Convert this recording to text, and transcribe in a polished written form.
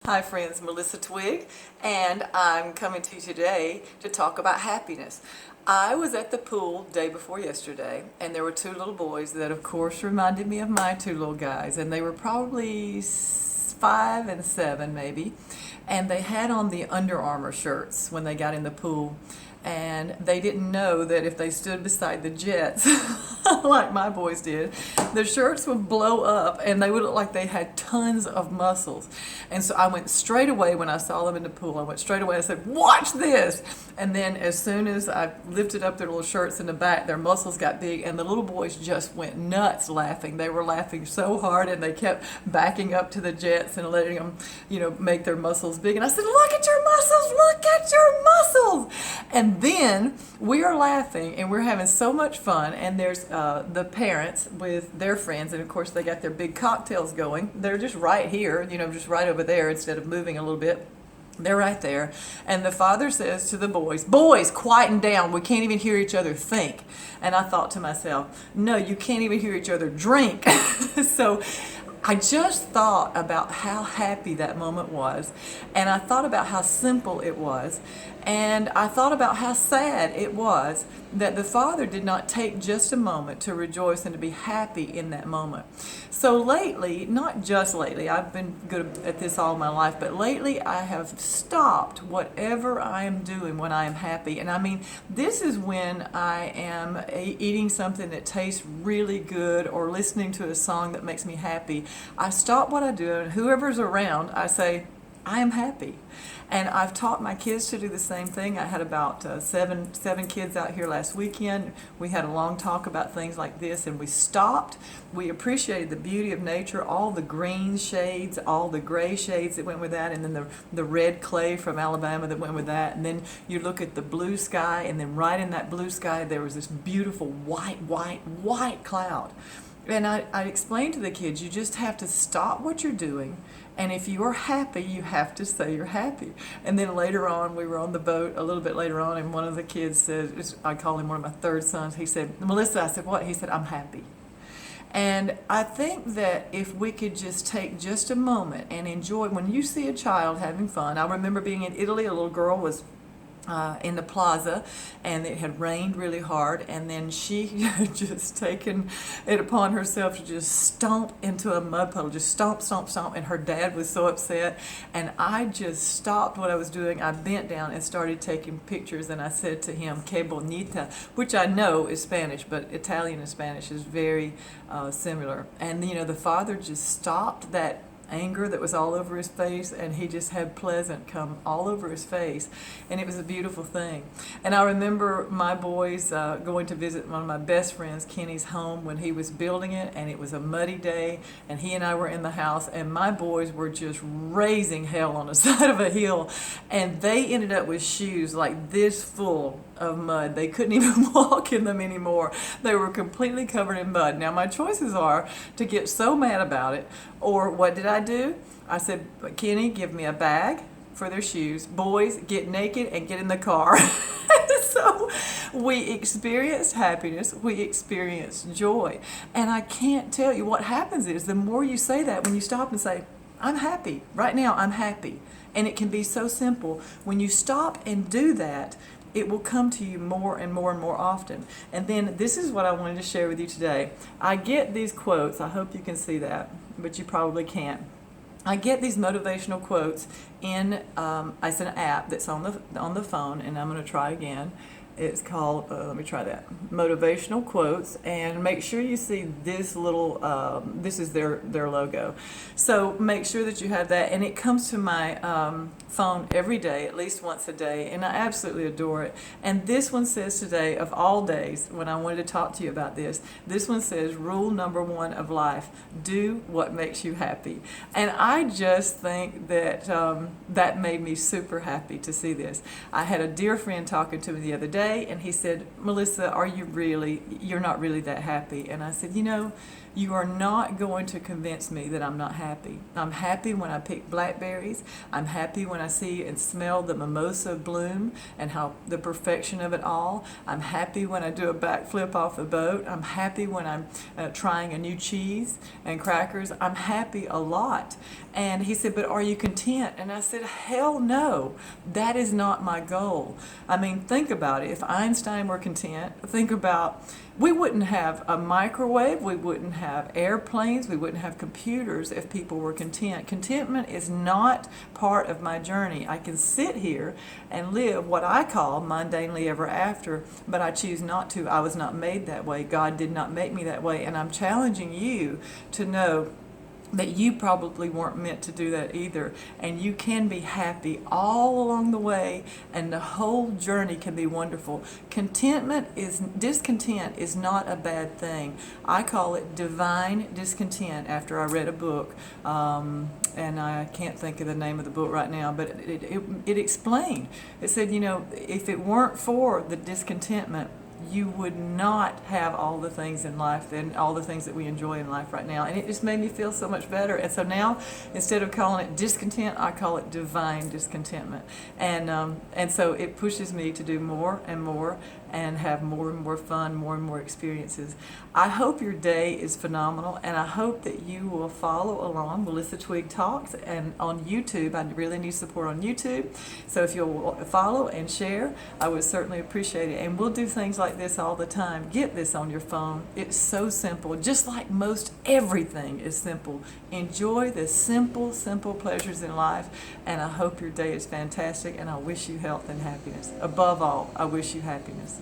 Hi friends, Melissa Twig, and I'm coming to you today to talk about happiness. I was at the pool day before yesterday, and there were two little boys that of course reminded me of my two little guys, and they were probably 5 and 7 maybe, and they had on the Under Armour shirts when they got in the pool, and they didn't know that if they stood beside the jets like my boys did, their shirts would blow up and they would look like they had tons of muscles. And so I went straight away when I saw them in the pool. I went straight away and said, "Watch this!" And then as soon as I lifted up their little shirts in the back, their muscles got big, and the little boys just went nuts laughing. They were laughing so hard, and they kept backing up to the jets and letting them, make their muscles big. And I said, "Look at your muscles! Look at your muscles!" And then we are laughing and we're having so much fun, and there's the parents with their friends, and of course they got their big cocktails going. They're just right here, just right over there instead of moving a little bit. They're right there. And the father says to the boys, "Boys, quieten down. We can't even hear each other think." And I thought to myself, no, you can't even hear each other drink. So I just thought about how happy that moment was, and I thought about how simple it was, and I thought about how sad it was that the father did not take just a moment to rejoice and to be happy in that moment. So lately, not just lately, I've been good at this all my life, but lately I have stopped whatever I am doing when I am happy. And I mean, this is when I am eating something that tastes really good or listening to a song that makes me happy. I stop what I do, and whoever's around, I say, "I am happy." And I've taught my kids to do the same thing. I had about seven kids out here last weekend. We had a long talk about things like this, and we stopped. We appreciated the beauty of nature, all the green shades, all the gray shades that went with that, and then the red clay from Alabama that went with that. And then you look at the blue sky, and then right in that blue sky there was this beautiful white cloud. And I explained to the kids, you just have to stop what you're doing, and if you are happy, you have to say you're happy. And then later on, we were on the boat a little bit later on, and one of the kids said, I call him one of my third sons, he said, "Melissa," I said, "What?" He said, "I'm happy." And I think that if we could just take just a moment and enjoy, when you see a child having fun. I remember being in Italy, a little girl was in the plaza, and it had rained really hard, and then she had just taken it upon herself to just stomp into a mud puddle, just stomp, and her dad was so upset, and I just stopped what I was doing. I bent down and started taking pictures, and I said to him, "Que bonita," which I know is Spanish, but Italian and Spanish is very similar. And the father just stopped that anger that was all over his face, and he just had pleasant come all over his face, and it was a beautiful thing. And I remember my boys going to visit one of my best friends, Kenny's home, when he was building it, and it was a muddy day, and he and I were in the house, and my boys were just raising hell on the side of a hill, and they ended up with shoes like this full of mud. They couldn't even walk in them anymore. They were completely covered in mud. Now my choices are to get so mad about it, or what did I do? I said, "Kenny, give me a bag for their shoes. Boys, get naked and get in the car." So we experienced happiness, we experienced joy. And I can't tell you, what happens is the more you say that, when you stop and say, "I'm happy, right now I'm happy," and it can be so simple. When you stop and do that, it will come to you more and more and more often. And then this is what I wanted to share with you today. I get these quotes, I hope you can see that, but you probably can't. I get these motivational quotes in it's an app that's on the phone, and I'm going to try again. It's called, let me try that, Motivational Quotes, and make sure you see this little, this is their logo. So make sure that you have that, and it comes to my phone every day, at least once a day, and I absolutely adore it. And this one says today, of all days, when I wanted to talk to you about this one says, "Rule number 1 of life, do what makes you happy." And I just think that that made me super happy to see this. I had a dear friend talking to me the other day, and he said, "Melissa, you're not really that happy?" And I said, You are not going to convince me that I'm not happy. I'm happy when I pick blackberries. I'm happy when I see and smell the mimosa bloom and how the perfection of it all. I'm happy when I do a backflip off the boat. I'm happy when I'm trying a new cheese and crackers. I'm happy a lot. And he said, but are you content? And I said, hell no. That is not my goal. I mean, think about it. If Einstein were content, think about, we wouldn't have a microwave, we wouldn't have airplanes, we wouldn't have computers if people were content. Contentment is not part of my journey. I can sit here and live what I call mundanely ever after, but I choose not to. I was not made that way. God did not make me that way. And I'm challenging you to know that you probably weren't meant to do that either, and you can be happy all along the way, and the whole journey can be wonderful. Discontent is not a bad thing. I call it divine discontent after I read a book, and I can't think of the name of the book right now, but it explained. It said, you know, if it weren't for the discontentment, you would not have all the things in life and all the things that we enjoy in life right now. And it just made me feel so much better. And so now, instead of calling it discontent, I call it divine discontentment. And so it pushes me to do more and more and have more and more fun, more and more experiences. I hope your day is phenomenal, and I hope that you will follow along Melissa Twigg Talks and on YouTube. I really need support on YouTube. So if you'll follow and share, I would certainly appreciate it. And we'll do things like this all the time. Get this on your phone. It's so simple. Just like most everything is simple. Enjoy the simple, simple pleasures in life, and I hope your day is fantastic, and I wish you health and happiness. Above all, I wish you happiness.